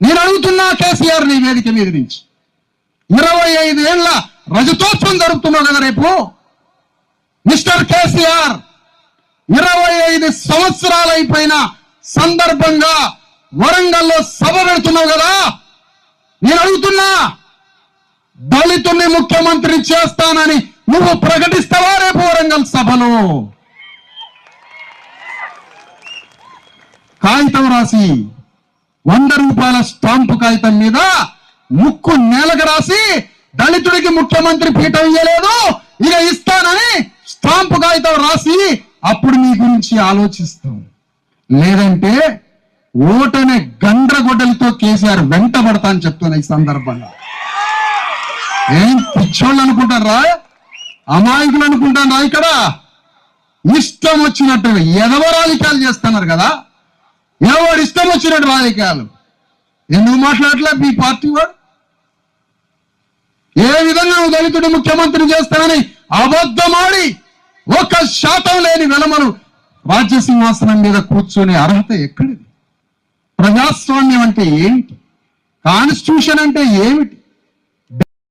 నేను అడుగుతున్నా కేసీఆర్ నీ వేదిక మీద నుంచి 25 ఏళ్ల రజతోత్సవం జరుపుతున్నావు కదా రేపు. మిస్టర్ కేసీఆర్ 25 సంవత్సరాలైపోయిన సందర్భంగా వరంగల్లో సభ పెడుతున్నావు కదా. నేను అడుగుతున్నా, దళితుల్ని ముఖ్యమంత్రి చేస్తానని నువ్వు ప్రకటిస్తావా రేపు వరంగల్ సభలో? కాగితం రాసి 100 రూపాయల స్టాంపు కాగితం మీద ముక్కు నేలకు రాసి దళితుడికి ముఖ్యమంత్రి పీఠం ఇయ్యలేదు, ఇక ఇస్తానని స్టాంపు కాగితం రాసి అప్పుడు నీ గురించి ఆలోచిస్తాం. లేదంటే ఓటనే గండ్రగొడ్డలతో కేసీఆర్ వెంటబడతా అని చెప్తున్నా ఈ సందర్భంగా. ఏం పిచ్చోళ్ళు అనుకుంటారా, అమాయకులు అనుకుంటారా? ఇక్కడ ఇష్టం వచ్చినట్టు ఎదవ రాజకీయాలు చేస్తున్నారు కదా. ఎవరు ఇష్టం వచ్చినట్టు రాజకీయాలు ఎందుకు మాట్లాడలే మీ పార్టీ వాడు? ఏ విధంగా దళితుడు ముఖ్యమంత్రి చేస్తానని అబద్ధమాడి 1% లేని వెలమలు రాజ్య సింహాసనం మీద కూర్చొని అర్హత ఎక్కడిది? ప్రజాస్వామ్యం అంటే ఏమిటి? కాన్స్టిట్యూషన్ అంటే ఏమిటి?